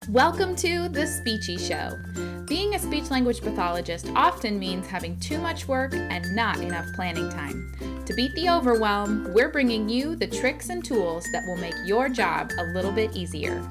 Welcome to the Speechie Show. Being a speech-language pathologist often means having too much work and not enough planning time. To beat the overwhelm, we're bringing you the tricks and tools that will make your job a little bit easier.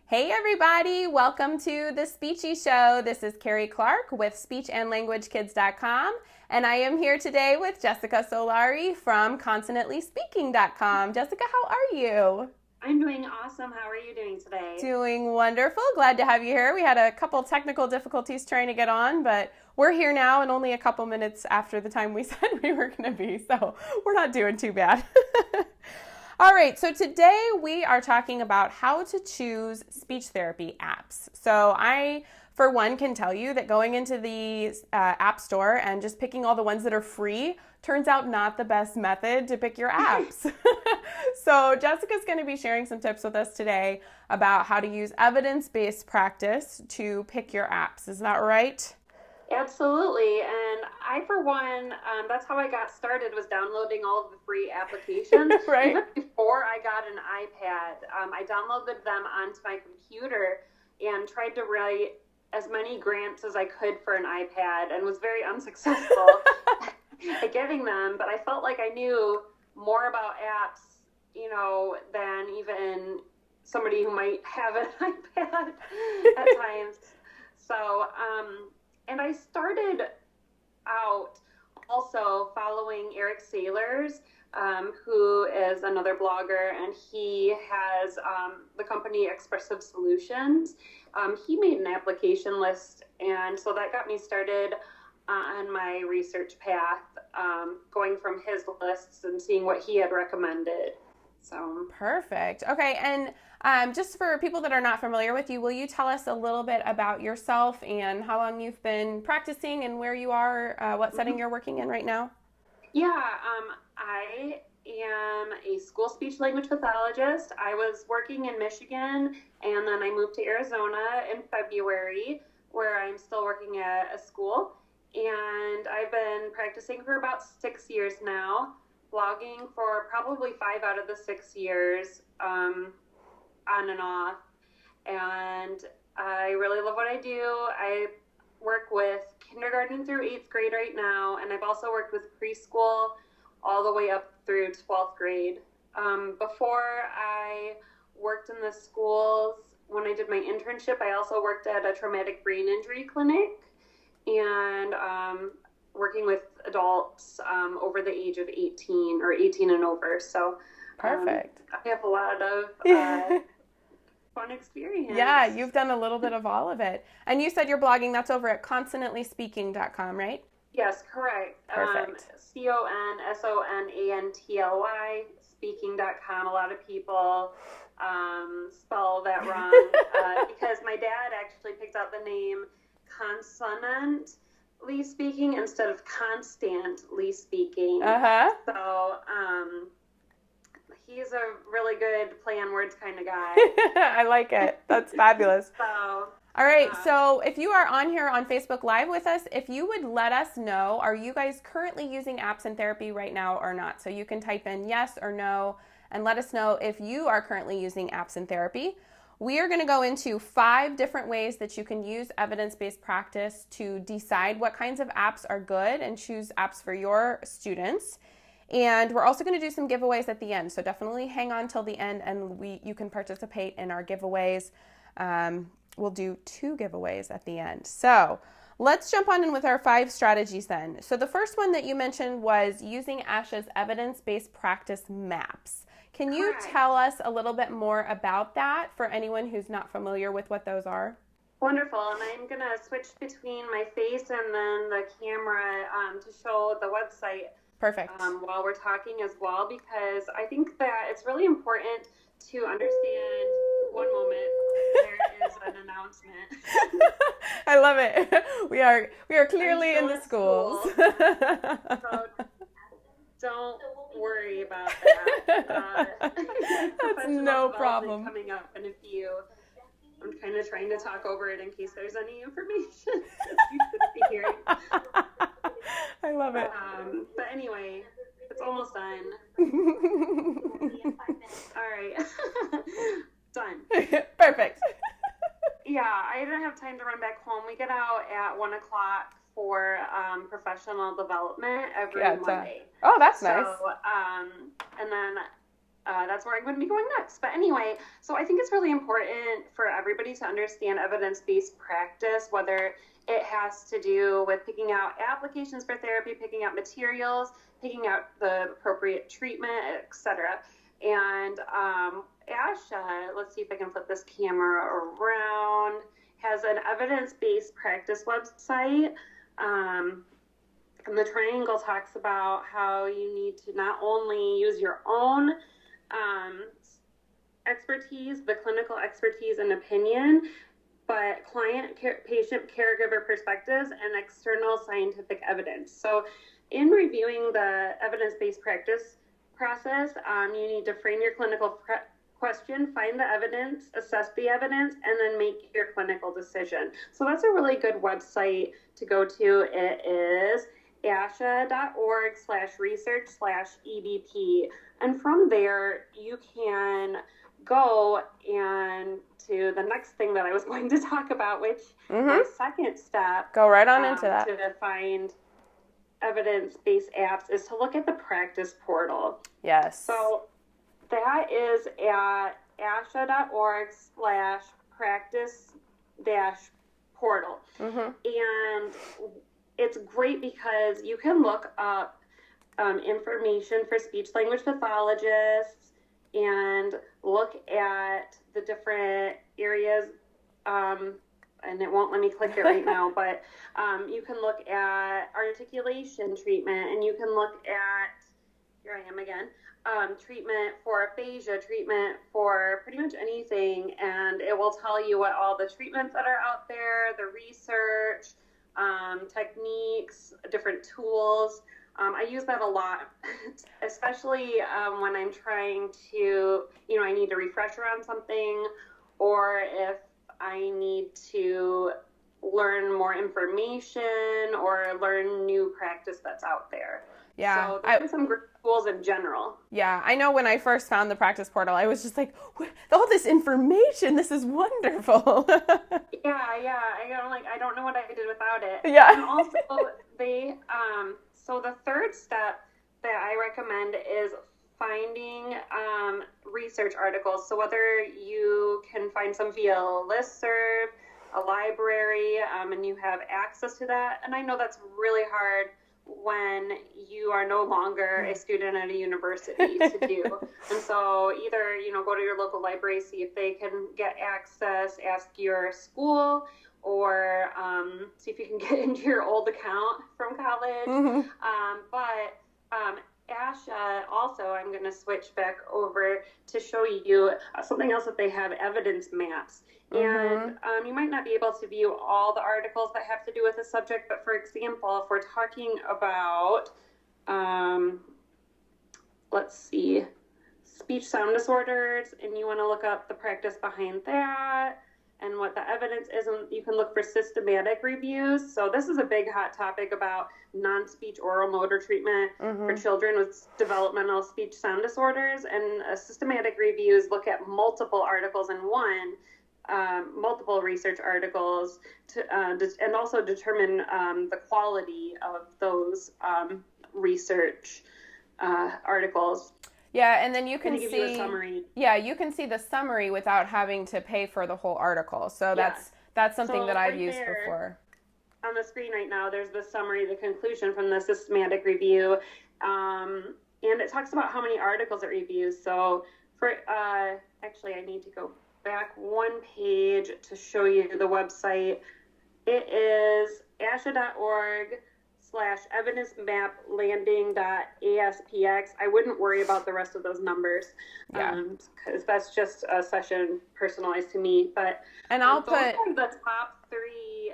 Hey everybody, welcome to the Speechie Show. This is Carrie Clark with speechandlanguagekids.com, and I am here today with Jessica Solari from consonantlyspeaking.com. Jessica, how are you? I'm doing awesome. How are you doing today? Doing wonderful. Glad to have you here. We had a couple technical difficulties trying to get on, but we're here now and only a couple minutes after the time we said we were going to be, so we're not doing too bad. All right, so today we are talking about how to choose speech therapy apps. So I, for one, can tell you that going into the app store and just picking all the ones that are free turns out not the best method to pick your apps. So Jessica's going to be sharing some tips with us today about how to use evidence-based practice to pick your apps. Is that right? Absolutely, and I, for one, that's how I got started, was downloading all of the free applications. Right. Even before I got an iPad, I downloaded them onto my computer and tried to write as many grants as I could for an iPad and was very unsuccessful at getting them, but I felt like I knew more about apps, than even somebody who might have an iPad at times. So, and I started out also following Eric Saylors, who is another blogger, and he has the company Expressive Solutions. He made an application list, and so that got me started on my research path, going from his lists and seeing what he had recommended. So perfect. Okay, and just for people that are not familiar with you, will you tell us a little bit about yourself and how long you've been practicing and where you are, what setting you're working in right now? Yeah, I am a school speech language pathologist. I was working in Michigan, and then I moved to Arizona in February, where I'm still working at a school. And I've been practicing for about 6 years now, blogging for probably 5 out of the 6 years, on and off. And I really love what I do. I work with kindergarten through 8th grade right now, and I've also worked with preschool all the way up through 12th grade. Before I worked in the schools, when I did my internship, I also worked at a traumatic brain injury clinic and working with adults over the age of 18 or 18 and over. So perfect. I have a lot of fun experience. Yeah, you've done a little bit of all of it. And you said you're blogging, that's over at consonantlyspeaking.com, right? Yes, correct. Perfect. CONSONANTLY speaking.com. A lot of people spell that wrong because my dad actually picked out the name consonantly speaking instead of constantly speaking. So he's a really good play on words kind of guy. I like it. That's fabulous. So all right, so if you are on here on Facebook Live with us, if you would let us know, are you guys currently using apps in therapy right now or not? So you can type in yes or no and let us know if you are currently using apps in therapy. We are going to go into 5 different ways that you can use evidence-based practice to decide what kinds of apps are good and choose apps for your students. And we're also going to do some giveaways at the end, so definitely hang on till the end and you can participate in our giveaways. We'll do 2 giveaways at the end. So let's jump on in with our 5 strategies then. So the first one that you mentioned was using ASHA's evidence-based practice maps. Can you tell us a little bit more about that for anyone who's not familiar with what those are? Wonderful, and I'm going to switch between my face and then the camera to show the website. Perfect. While we're talking as well, because I think that it's really important to understand. One moment, there is an announcement. I love it. We are clearly in the schools. So don't worry about that. That's no problem. Coming up in a few. I'm kind of trying to talk over it in case there's any information that you should be hearing. I love it. But anyway, It's almost done. All right. Done. Perfect. Yeah, I didn't have time to run back home. We get out at 1:00 for professional development every Monday. Oh, that's nice. And then that's where I'm going to be going next. But anyway, so I think it's really important for everybody to understand evidence-based practice, whether it has to do with picking out applications for therapy, picking out materials, picking out the appropriate treatment, etc. And ASHA, let's see if I can flip this camera around, has an evidence-based practice website. And the triangle talks about how you need to not only use your own expertise, the clinical expertise and opinion, but client, patient, caregiver perspectives and external scientific evidence. So in reviewing the evidence-based practice process, you need to frame your clinical question, find the evidence, assess the evidence, and then make your clinical decision. So that's a really good website to go to. It is asha.org/research/EBP. And from there, you can go and to the next thing that I was going to talk about, which my second step. Go right on into that. To find evidence-based apps is to look at the practice portal. Yes. So that is at asha.org/practice-portal. And it's great because you can look up information for speech-language pathologists and look at the different areas, and it won't let me click it right now, but you can look at articulation treatment, and you can look at, here I am again, treatment for aphasia, treatment for pretty much anything, and it will tell you what all the treatments that are out there, the research, techniques, different tools. I use that a lot, especially when I'm trying to, I need a refresher on something, or if I need to learn more information or learn new practice that's out there. Yeah. So those are some great tools in general. Yeah. I know when I first found the practice portal, I was just like, all this information, this is wonderful. Yeah. I don't know what I did without it. Yeah. And also so the third step that I recommend is finding research articles. So whether you can find some via a listserv, a library, and you have access to that. And I know that's really hard when you are no longer a student at a university to do. And so either, go to your local library, see if they can get access, ask your school, or see if you can get into your old account from college. But ASHA also, I'm going to switch back over to show you something else that they have, evidence maps. And you might not be able to view all the articles that have to do with the subject, but for example, if we're talking about, let's see, speech sound disorders, and you want to look up the practice behind that and what the evidence is, and you can look for systematic reviews. So this is a big hot topic about non-speech oral motor treatment for children with developmental speech sound disorders, and systematic reviews look at multiple articles in one, multiple research articles, and also determine the quality of those research articles. Yeah, and then you can give you a summary. Yeah, you can see the summary without having to pay for the whole article. So that's something that I've used before. On the screen right now, there's the summary, the conclusion from the systematic review, and it talks about how many articles it reviews. So for actually, I need to go back one page to show you the website. It is asha.org/evidencemaplanding.aspx. I wouldn't worry about the rest of those numbers, because that's just a session personalized to me. But I'll those are the top 3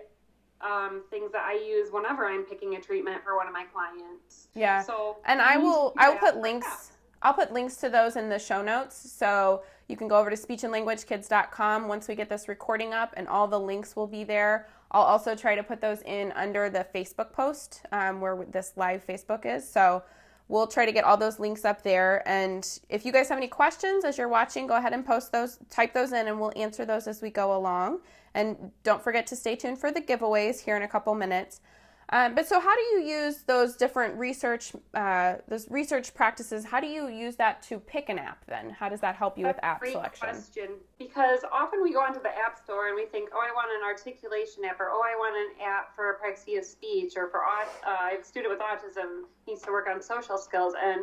things that I use whenever I'm picking a treatment for one of my clients. Yeah. So, and I'll put links. I'll put links to those in the show notes, so you can go over to speechandlanguagekids.com once we get this recording up, and all the links will be there. I'll also try to put those in under the Facebook post where this live Facebook is. So We'll try to get all those links up there. And if you guys have any questions as you're watching, go ahead and post those, type those in, and we'll answer those as we go along. And don't forget to stay tuned for the giveaways here in a couple minutes. But so how do you use those different those research practices? How do you use that to pick an app then? How does that help you with app selection? Great question, because often we go onto the app store and we think, oh, I want an articulation app, or oh, I want an app for apraxia of speech, or for I have a student with autism, needs to work on social skills, and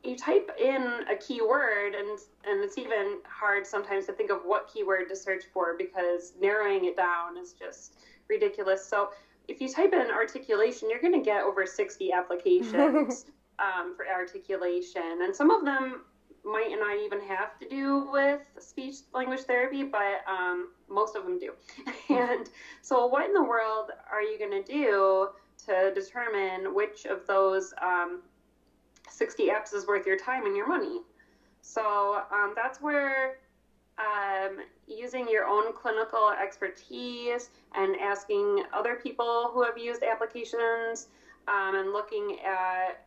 you type in a keyword, and it's even hard sometimes to think of what keyword to search for, because narrowing it down is just ridiculous. So if you type in articulation, you're going to get over 60 applications for articulation. And some of them might not even have to do with speech language therapy, but most of them do. And so what in the world are you going to do to determine which of those 60 apps is worth your time and your money? So that's where using your own clinical expertise and asking other people who have used applications and looking at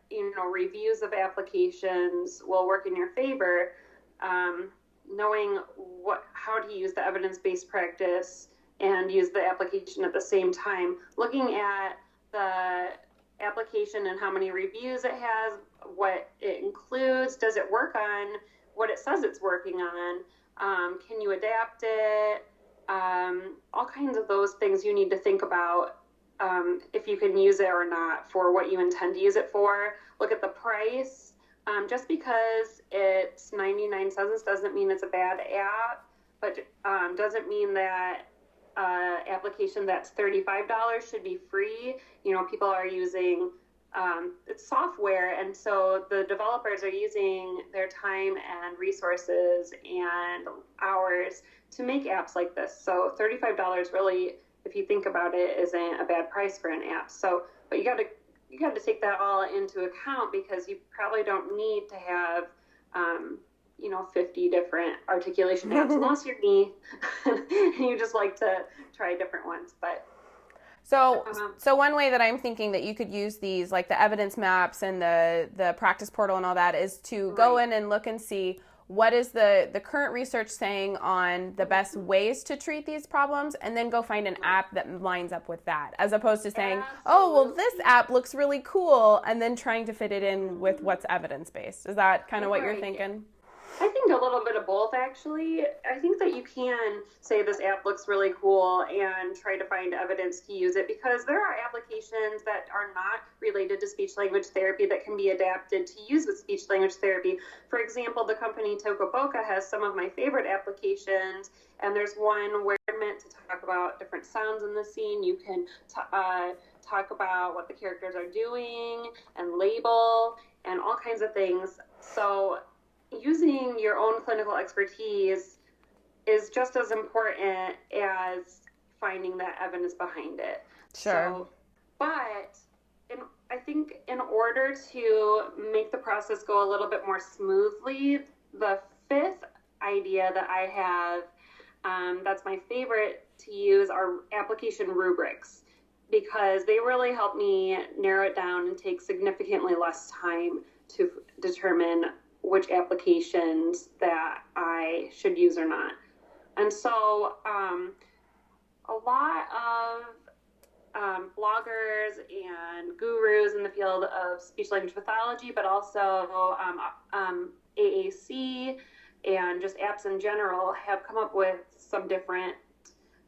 reviews of applications will work in your favor. Knowing how to use the evidence-based practice and use the application at the same time, looking at the application and how many reviews it has, what it includes, does it work on what it says it's working on, can you adapt it, all kinds of those things you need to think about if you can use it or not for what you intend to use it for. Look at the price. Just because it's 99 cents doesn't mean it's a bad app, but doesn't mean that application that's $35 should be free. People are using it's software, and so the developers are using their time and resources and hours to make apps like this. So $35 really, if you think about it, isn't a bad price for an app. So, but you got to take that all into account, because you probably don't need to have 50 different articulation apps unless you're me and you just like to try different ones. But So one way that I'm thinking that you could use these, like the evidence maps and the practice portal and all that, is to go in and look and see what is the current research saying on the best ways to treat these problems, and then go find an app that lines up with that, as opposed to saying, oh, well, this app looks really cool, and then trying to fit it in with what's evidence-based. Is that kind of what you're thinking? I think a little bit of both, actually. I think that you can say this app looks really cool and try to find evidence to use it, because there are applications that are not related to speech language therapy that can be adapted to use with speech language therapy. For example, the company Tokoboka has some of my favorite applications, and there's one where they're meant to talk about different sounds in the scene. You can talk about what the characters are doing and label and all kinds of things. So using your own clinical expertise is just as important as finding that evidence behind it. Sure. But I think in order to make the process go a little bit more smoothly, the fifth idea that I have that's my favorite to use are application rubrics, because they really help me narrow it down and take significantly less time to determine which applications that I should use or not. And so a lot of bloggers and gurus in the field of speech language pathology, but also AAC and just apps in general, have come up with some different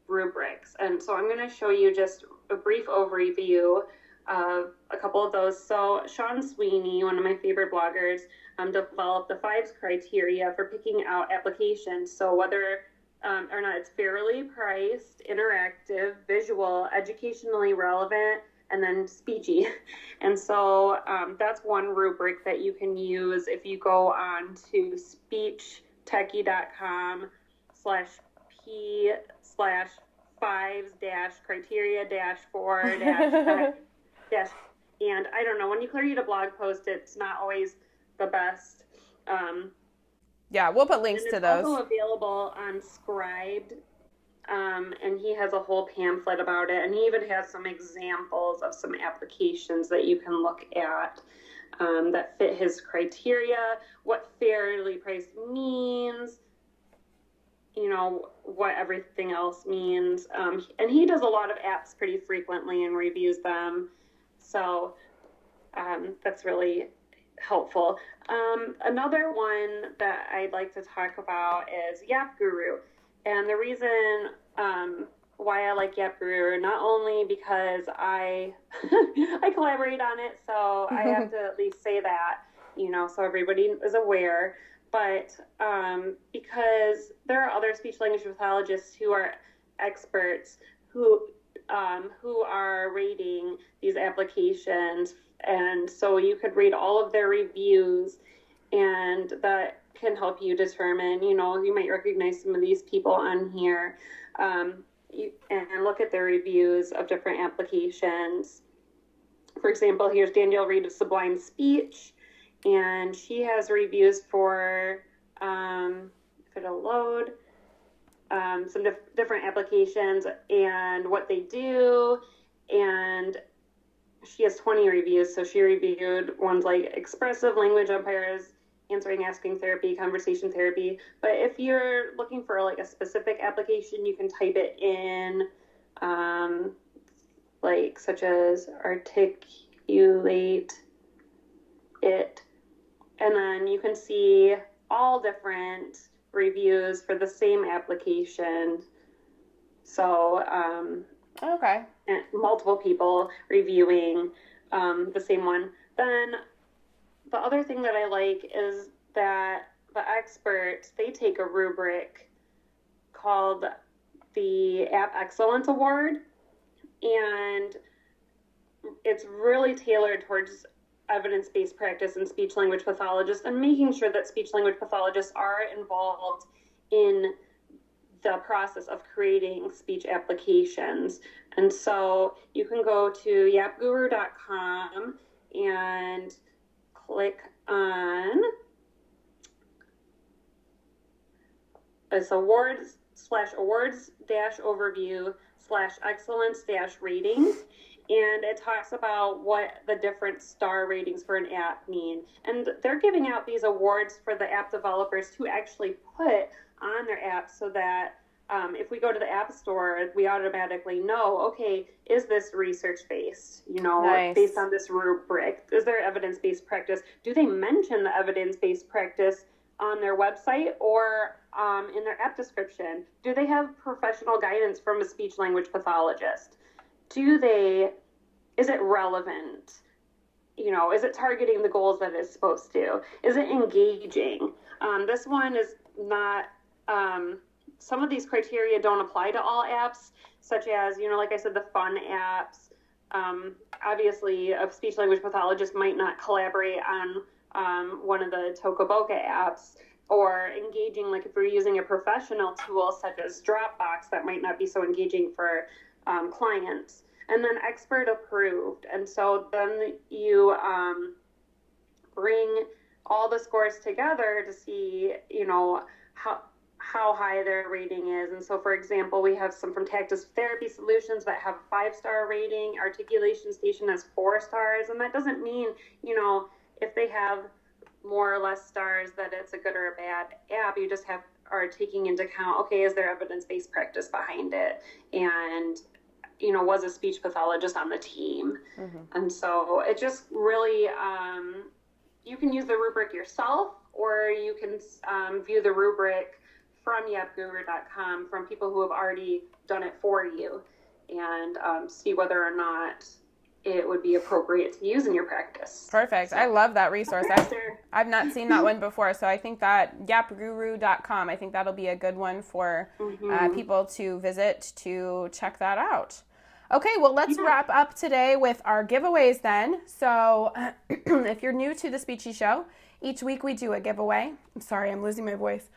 rubrics. And so I'm going to show you just a brief overview of a couple of those. So Sean Sweeney, one of my favorite bloggers, developed the 5 criteria for picking out applications. So whether or not it's fairly priced, interactive, visual, educationally relevant, and then speechy. And so that's one rubric that you can use if you go on to speechtechie.com/p/5-criteria-4- and I don't know, when you read a blog post, it's not always the best. Yeah, we'll put links to those. It's also available on Scribd. and he has a whole pamphlet about it, and he even has some examples of some applications that you can look at that fit his criteria, what fairly priced means, you know, what everything else means. And he does a lot of apps pretty frequently and reviews them. So that's really helpful. Another one that I'd like to talk about is Yap Guru. And the reason why I like Yap Guru, not only because I collaborate on it, so I have to at least say that, you know, so everybody is aware, but because there are other speech language pathologists who are experts who are rating these applications, and so you could read all of their reviews, and that can help you determine, you know, you might recognize some of these people on here, and look at their reviews of different applications. For example, here's Danielle Reed of Sublime Speech, and she has reviews for, if it'll load, some different applications and what they do, and she has 20 reviews. So she reviewed ones like expressive language umpires, answering, asking therapy, conversation therapy. But if you're looking for like a specific application, you can type it in, like such as articulate it, and then you can see all different reviews for the same application. So okay, and multiple people reviewing the same one. Then the other thing that I like is that the experts, they take a rubric called the App Excellence Award, and it's really tailored towards evidence-based practice and speech language pathologists, and making sure that speech language pathologists are involved in the process of creating speech applications. And so you can go to yapguru.com and click on this awards/overview/excellence-ratings. And it talks about what the different star ratings for an app mean. And they're giving out these awards for the app developers to actually put on their apps, so that if we go to the App Store, we automatically know, okay, is this research-based, you know, Nice. based on this rubric? Is there evidence-based practice? Do they mention the evidence-based practice on their website or in their app description? Do they have professional guidance from a speech language pathologist? Is it relevant? You know, is it targeting the goals that it's supposed to? Is it engaging? This one is not, some of these criteria don't apply to all apps, such as, you know, like I said, the fun apps. Obviously, a speech language pathologist might not collaborate on one of the Tokaboka apps, or engaging, like if we're using a professional tool such as Dropbox, that might not be so engaging for clients. And then expert approved. And so then you bring all the scores together to see, you know, how high their rating is. And so, for example, we have some from Tactus Therapy Solutions that have a 5-star rating. Articulation Station has 4 stars. And that doesn't mean, you know, if they have more or less stars that it's a good or a bad app. You just are taking into account, okay, is there evidence-based practice behind it? And, you know, was a speech pathologist on the team? Mm-hmm. And so it just really, you can use the rubric yourself, or you can view the rubric from yapguru.com from people who have already done it for you, and see whether or not it would be appropriate to use in your practice. Perfect. I love that resource. I've not seen that one before, so I think that yapguru.com, I think that'll be a good one for people to visit to check that out. Okay, well, let's wrap up today with our giveaways then. So if you're new to the Speechie Show, each week we do a giveaway. I'm sorry, I'm losing my voice.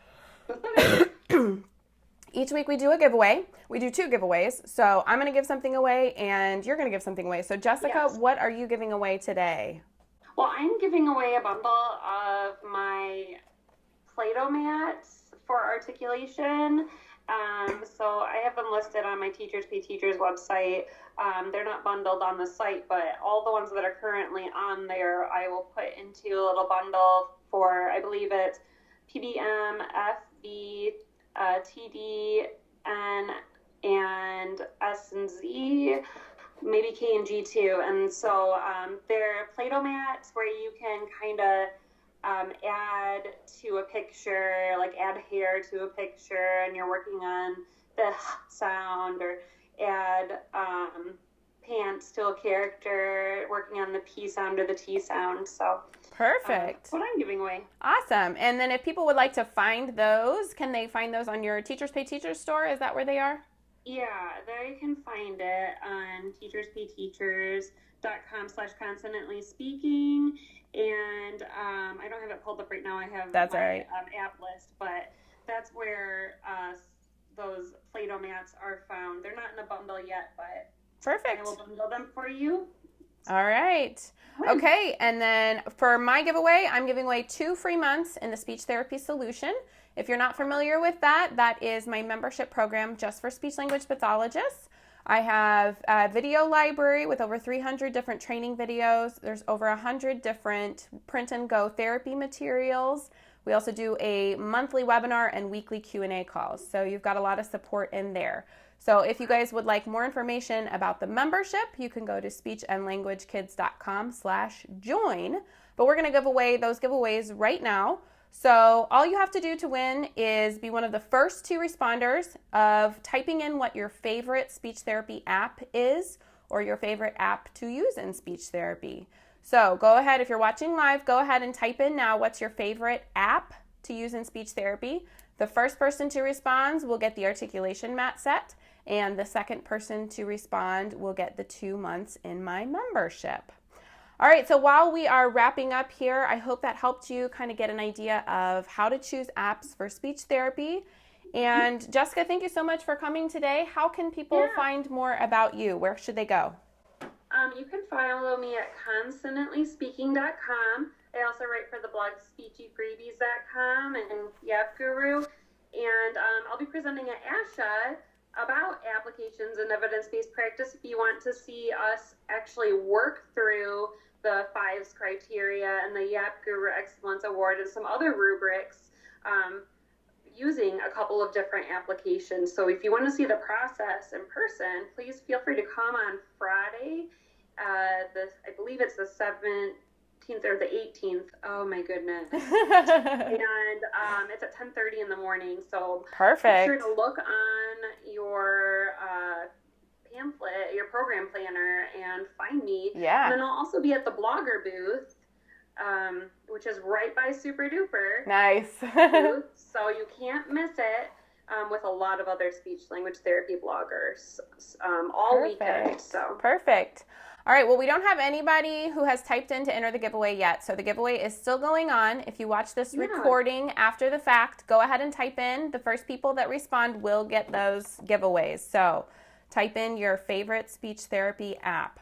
Each week we do a giveaway. We do 2 giveaways. So I'm going to give something away and you're going to give something away. So Jessica, what are you giving away today? Well, I'm giving away a bundle of my Play-Doh mats for articulation. So I have them listed on my Teachers Pay Teachers website. They're not bundled on the site, but all the ones that are currently on there, I will put into a little bundle for, I believe it's PBM, FB, TD, N, and S and Z, maybe K and G too. And so they're Play-Doh mats where you can kind of add to a picture, like add hair to a picture, and you're working on the sound, or add pants to a character, working on the P sound or the T sound. So perfect. What I'm giving away. Awesome. And then if people would like to find those, can they find those on your Teachers Pay Teachers store? Is that where they are? Yeah, they can find it on teacherspayteachers.com/consonantly speaking. And I don't have it pulled up right now. I have that's my all right. App list, but that's where those Play-Doh mats are found. They're not in a bundle yet, but perfect. I will bundle them for you. All right. Okay, and then for my giveaway, I'm giving away 2 free months in the Speech Therapy Solution. If you're not familiar with that, that is my membership program just for speech language pathologists. I have a video library with over 300 different training videos. There's over 100 different print and go therapy materials. We also do a monthly webinar and weekly Q&A calls. So you've got a lot of support in there. So if you guys would like more information about the membership, you can go to speechandlanguagekids.com/join. But we're going to give away those giveaways right now. So all you have to do to win is be one of the first 2 responders of typing in what your favorite speech therapy app is, or your favorite app to use in speech therapy. So go ahead, if you're watching live, go ahead and type in now what's your favorite app to use in speech therapy. The first person to respond will get the articulation mat set, and the second person to respond will get the 2 months in my membership. All right, so while we are wrapping up here, I hope that helped you kind of get an idea of how to choose apps for speech therapy. And Jessica, thank you so much for coming today. How can people find more about you? Where should they go? You can follow me at consonantlyspeaking.com. I also write for the blog speechyfreebies.com and Yap Guru. And I'll be presenting at ASHA about applications and evidence-based practice. If you want to see us actually work through the 5 criteria and the Yap Guru Excellence Award and some other rubrics using a couple of different applications. So if you want to see the process in person, please feel free to come on Friday. I believe it's the 17th or the 18th. Oh my goodness. And it's at 10:30 in the morning. So perfect. Be sure to look on your pamphlet, your program planner, and find me. Yeah. And then I'll also be at the blogger booth, which is right by Super Duper. Nice. booth, so you can't miss it. With a lot of other speech language therapy bloggers all weekend. So perfect. All right, well, we don't have anybody who has typed in to enter the giveaway yet, so the giveaway is still going on. If you watch this recording after the fact, go ahead and type in. The first people that respond will get those giveaways. So type in your favorite speech therapy app.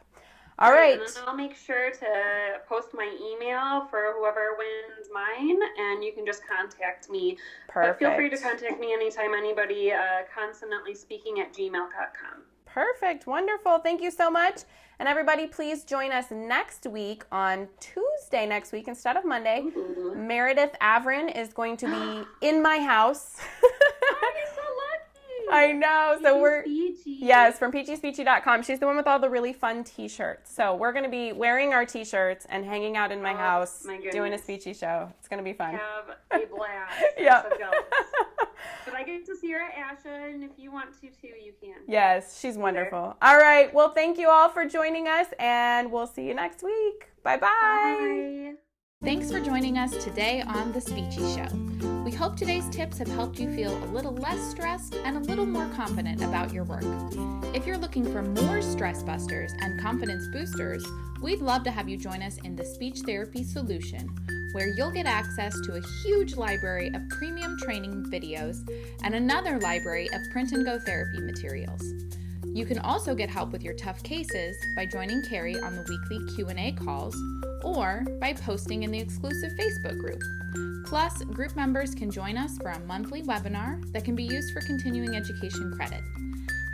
All right. And then I'll make sure to post my email for whoever wins mine, and you can just contact me. Perfect. But feel free to contact me anytime, anybody, consonantlyspeaking@gmail.com. Perfect. Wonderful. Thank you so much. And everybody, please join us next week on Tuesday next week instead of Monday. Ooh. Meredith Avrin is going to be in my house. You're so lucky. I know. So we're Speechy. Yes, from peachyspeechy.com. She's the one with all the really fun t-shirts. So we're going to be wearing our t-shirts and hanging out in my house doing a Speechy show. It's going to be fun. Have a blast. Yeah. I'm so jealous. But I get to see her at ASHA, and if you want to too, you can. Yes, she's wonderful. All right. Well, thank you all for joining us, and we'll see you next week. Bye-bye. Bye. Thanks for joining us today on The Speechy Show. We hope today's tips have helped you feel a little less stressed and a little more confident about your work. If you're looking for more stress busters and confidence boosters, we'd love to have you join us in the Speech Therapy Solution, where you'll get access to a huge library of premium training videos and another library of print and go therapy materials. You can also get help with your tough cases by joining Carrie on the weekly Q&A calls or by posting in the exclusive Facebook group. Plus, group members can join us for a monthly webinar that can be used for continuing education credit.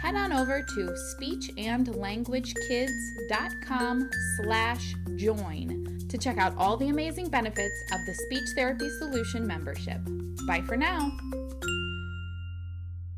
Head on over to speechandlanguagekids.com/join to check out all the amazing benefits of the Speech Therapy Solution membership. Bye for now.